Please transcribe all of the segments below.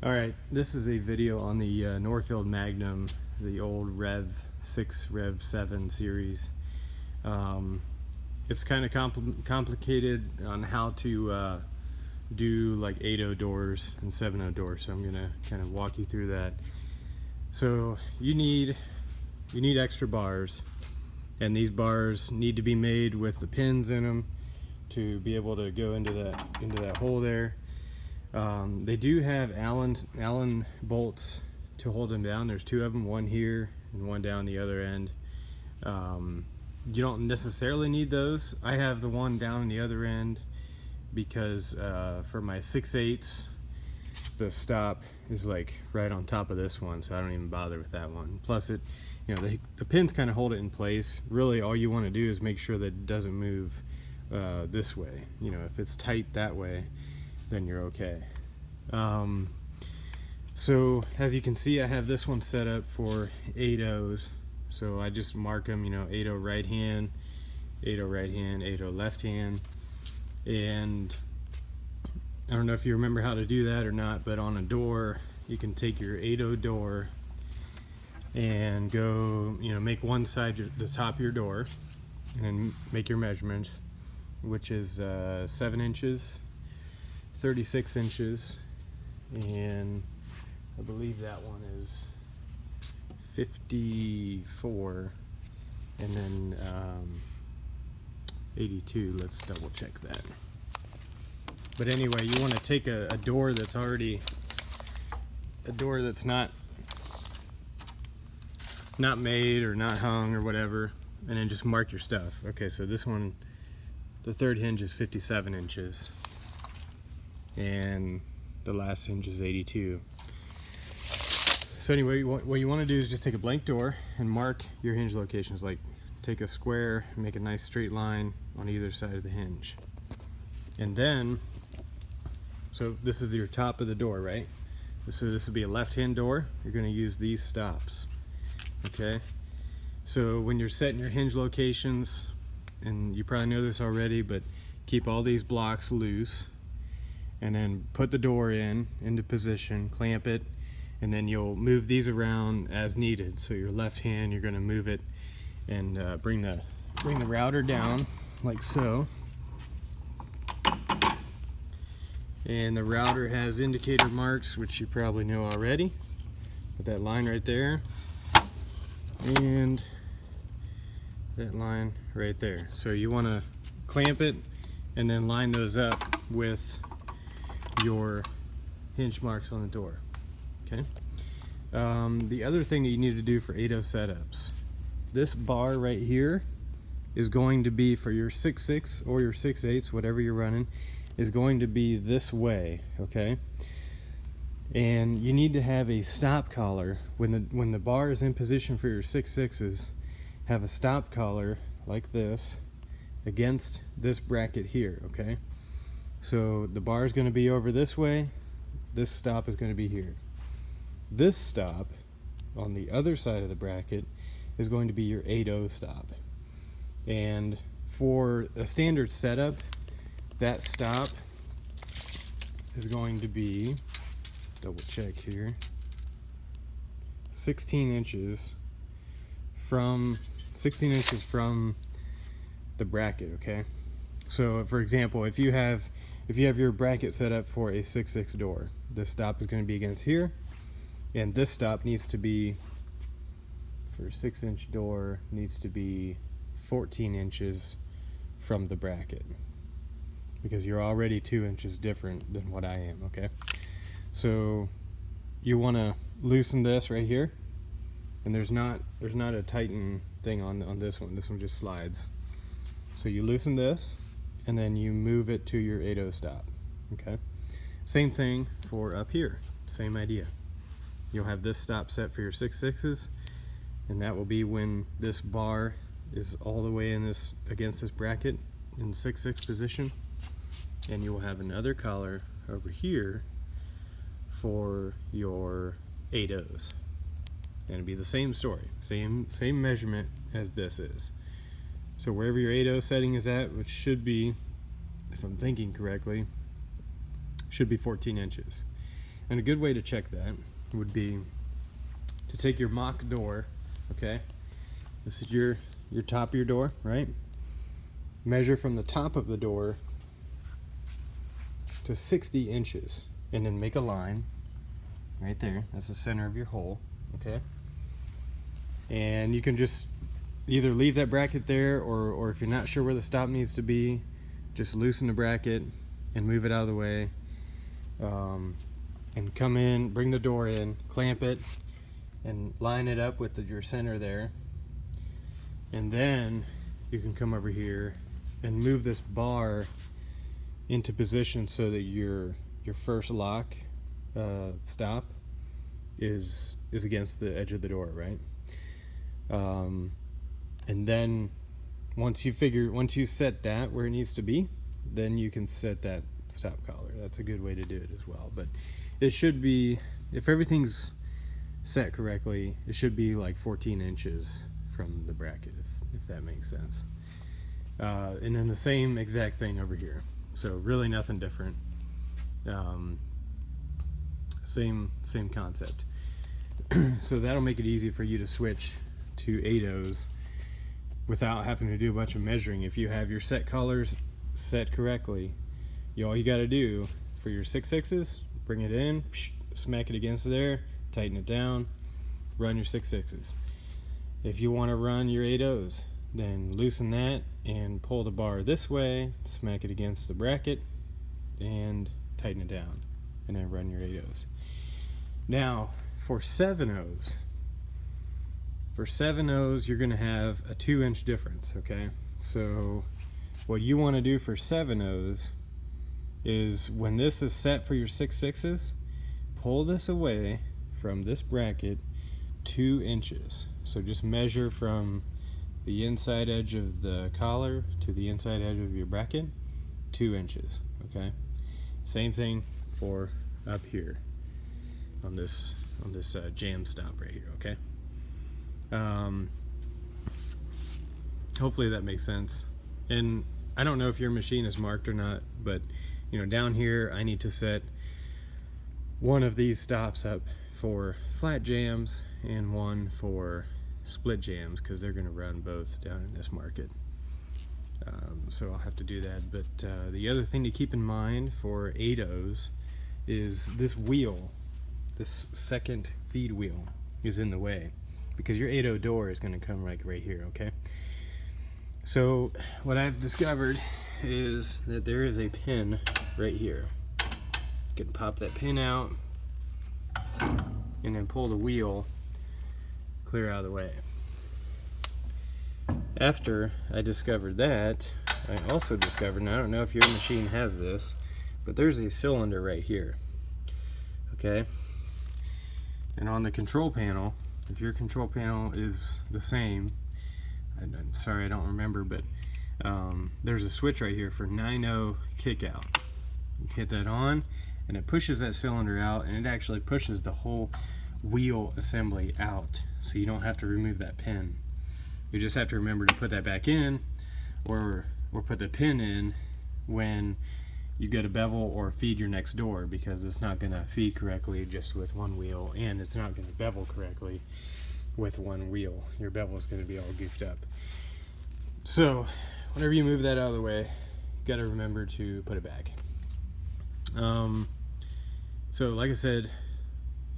Alright, this is a video on the Norfield Magnum, the old Rev 6, Rev 7 series. It's kind of complicated on how to do like 8.0 doors and 7.0 doors, so I'm going to kind of walk you through that. So you need extra bars, and these bars need to be made with the pins in them to be able to go into that hole there. They do have Allen bolts to hold them down. There's two of them, one here and one down the other end. You don't necessarily need those. I have the one down on the other end because for my 6/8, the stop is like right on top of this one, so I don't even bother with that one. Plus it, the pins kind of hold it in place. Really all you want to do is make sure that it doesn't move this way. If it's tight that way, then you're okay. So as you can see, I have this one set up for 8.0s, so I just mark them, 8.0 right hand, 8.0 right hand, 8.0 left hand. And I don't know if you remember how to do that or not, but on a door you can take your 8.0 door and go, make one side the top of your door and then make your measurements, which is 7 inches, 36 inches, and I believe that one is 54, and then 82. Let's double check that. But anyway, you want to take a door that's already not made or not hung or whatever, and then just mark your stuff. Okay, so this one, the third hinge is 57 inches. And the last hinge is 82. So anyway, what you want to do is just take a blank door and mark your hinge locations. Like take a square and make a nice straight line on either side of the hinge. And then, so this is your top of the door, right? So this would be a left hand door. You're going to use these stops. Okay? So when you're setting your hinge locations, and you probably know this already, but keep all these blocks loose, and then put the door into position, clamp it, and then you'll move these around as needed. So your left hand, you're going to move it and bring the router down like so. And the router has indicator marks, which you probably know already. Put that line right there, and that line right there. So you want to clamp it and then line those up with your hinge marks on the door. Okay. The other thing that you need to do for 8.0 setups, this bar right here is going to be for your 6/6 or your 6/8, whatever you're running, is going to be this way. Okay. And you need to have a stop collar when the bar is in position for your 6/6s. Have a stop collar like this against this bracket here. Okay. So the bar is going to be over this way, this stop is going to be here. This stop on the other side of the bracket is going to be your 8.0 stop. And for a standard setup, that stop is going to be, double check here, 16 inches from the bracket. Okay. So for example, if you have your bracket set up for a 6/6 door, this stop is going to be against here, and this stop needs to be, for a 6-inch door, needs to be 14 inches from the bracket, because you're already 2 inches different than what I am. Okay, so you want to loosen this right here, and there's not a tighten thing on this one. This one just slides. So you loosen this, and then you move it to your 8.0 stop. Okay, same thing for up here, same idea. You'll have this stop set for your 6/6s, and that will be when this bar is all the way against this bracket in the 6/6 position, and you will have another collar over here for your 8.0s, and it'll be the same story, same measurement as this is. So wherever your 8.0 setting is at, which should be, if I'm thinking correctly, should be 14 inches. And a good way to check that would be to take your mock door, okay? This is your top of your door, right? Measure from the top of the door to 60 inches, and then make a line right there. That's the center of your hole, okay? And you can just either leave that bracket there, or if you're not sure where the stop needs to be, just loosen the bracket and move it out of the way. And come in, bring the door in, clamp it, and line it up with your center there. And then you can come over here and move this bar into position so that your first lock stop is against the edge of the door, right? And then once you set that where it needs to be, then you can set that stop collar. That's a good way to do it as well. But it should be, if everything's set correctly, it should be like 14 inches from the bracket, if that makes sense. And then the same exact thing over here. So really nothing different. Same concept. So that'll make it easy for you to switch to 8/0s without having to do a bunch of measuring. If you have your set collars set correctly, all you got to do for your 6/6s, bring it in, smack it against there, tighten it down, run your 6/6s. If you want to run your 8/0s, then loosen that and pull the bar this way, smack it against the bracket, and tighten it down, and then run your 8/0s. Now, for 7/0s, you're going to have a 2-inch difference, okay? So what you want to do for 7/0s is, when this is set for your 6/6s, pull this away from this bracket 2 inches. So just measure from the inside edge of the collar to the inside edge of your bracket, 2 inches, okay? Same thing for up here on this jam stop right here, okay? Hopefully that makes sense. And I don't know if your machine is marked or not, but down here I need to set one of these stops up for flat jams and one for split jams, because they're going to run both down in this market. So I'll have to do that. But the other thing to keep in mind for 8/0s is this wheel, this second feed wheel, is in the way, because your 8/0 door is going to come like right here, okay? So what I've discovered is that there is a pin right here. You can pop that pin out and then pull the wheel clear out of the way. After I discovered that, I also discovered, and I don't know if your machine has this, but there's a cylinder right here, okay? And on the control panel, if your control panel is the same, I'm sorry I don't remember, but there's a switch right here for 9/0 kick out. You hit that on and it pushes that cylinder out, and it actually pushes the whole wheel assembly out, so you don't have to remove that pin. You just have to remember to put that back in, or put the pin in when you get a bevel or feed your next door, because it's not going to feed correctly just with one wheel, and it's not going to bevel correctly with one wheel. Your bevel is going to be all goofed up. So whenever you move that out of the way, you got to remember to put it back. So like I said,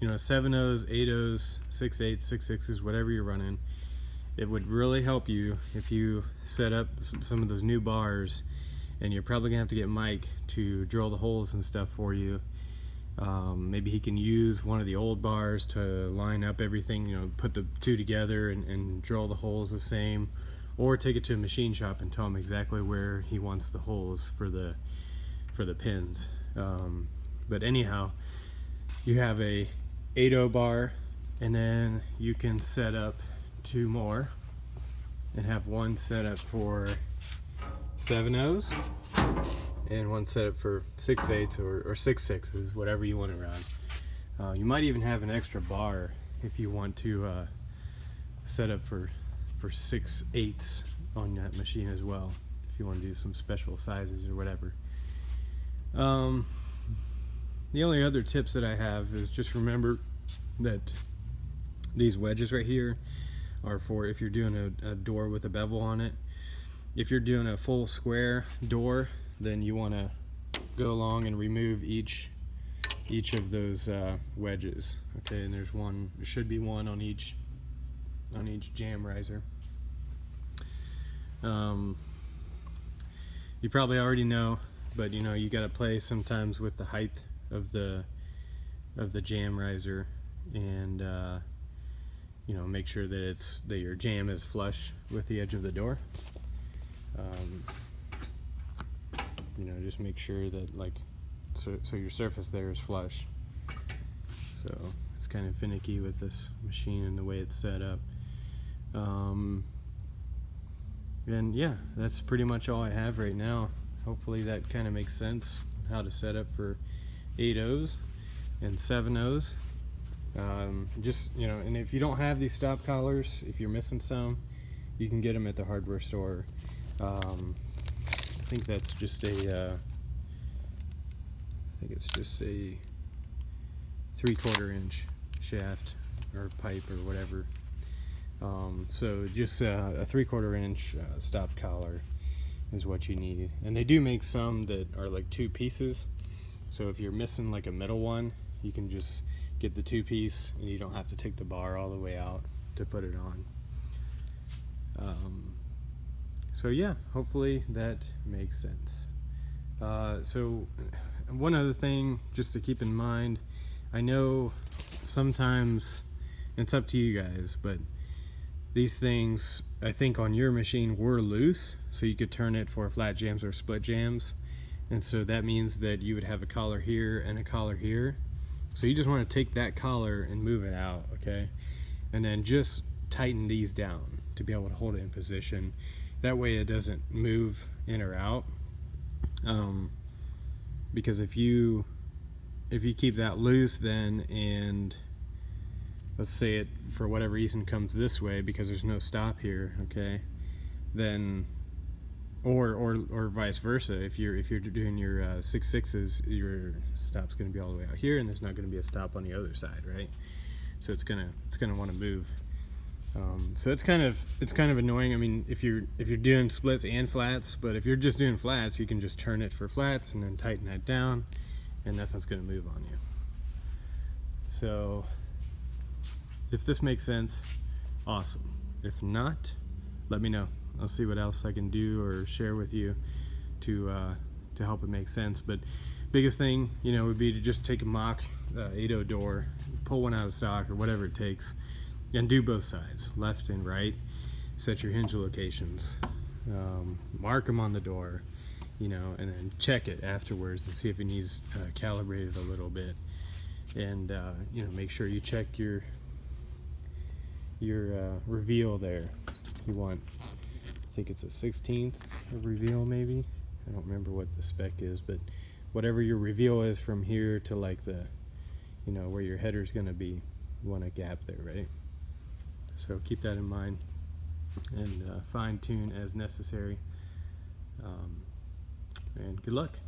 7/0s, 8/0s, 6/8s, 6/6s, whatever you're running, it would really help you if you set up some of those new bars, and you're probably gonna have to get Mike to drill the holes and stuff for you. Maybe he can use one of the old bars to line up everything, put the two together and drill the holes the same, or take it to a machine shop and tell him exactly where he wants the holes for the pins. But anyhow, you have a 8/0 bar, and then you can set up 2 more and have one set up for 7/0s and one set up for 6/8s or 6/6s, whatever you want to run. You might even have an extra bar if you want to set up for 6/8s on that machine as well, if you want to do some special sizes or whatever. The only other tips that I have is just remember that these wedges right here are for if you're doing a door with a bevel on it. If you're doing a full square door, then you want to go along and remove each of those wedges. Okay, and there should be one on each jam riser. You probably already know, but you know you got to play sometimes with the height of the jam riser, and you know, make sure that your jam is flush with the edge of the door. You know, just make sure that so your surface there is flush. So it's kind of finicky with this machine and the way it's set up. And yeah, that's pretty much all I have right now. Hopefully that kind of makes sense how to set up for 8/0s and 7/0s. Just, you know, and if you don't have these stop collars, if you're missing some, you can get them at the hardware store. I think that's just a 3/4 inch shaft or pipe or whatever. So just a 3/4 inch stop collar is what you need. And they do make some that are like 2 pieces. So if you're missing like a middle one, you can just get the 2-piece and you don't have to take the bar all the way out to put it on. So yeah, hopefully that makes sense. So one other thing just to keep in mind, I know sometimes it's up to you guys, but these things I think on your machine were loose, so you could turn it for flat jams or split jams, and so that means that you would have a collar here and a collar here. So you just want to take that collar and move it out, okay? And then just tighten these down to be able to hold it in position. That way it doesn't move in or out. Because if you keep that loose then, and let's say it for whatever reason comes this way because there's no stop here, okay, then or vice versa, if you're doing your 6/6s, your stop's going to be all the way out here and there's not going to be a stop on the other side, right? So it's gonna want to move. So it's kind of annoying. I mean, if you're doing splits and flats, but if you're just doing flats, you can just turn it for flats and then tighten that down, and nothing's going to move on you. So if this makes sense, awesome. If not, let me know. I'll see what else I can do or share with you to help it make sense. But biggest thing, you know, would be to just take a mock 8/0 door, pull one out of stock or whatever it takes, and do both sides, left and right. Set your hinge locations, mark them on the door, you know, and then check it afterwards and see if it needs calibrated a little bit. And you know, make sure you check your reveal there. You want, I think it's a 1/16 of reveal maybe. I don't remember what the spec is, but whatever your reveal is from here to like the, you know, where your header's gonna be, you want a gap there, right? So keep that in mind and fine tune as necessary. And good luck.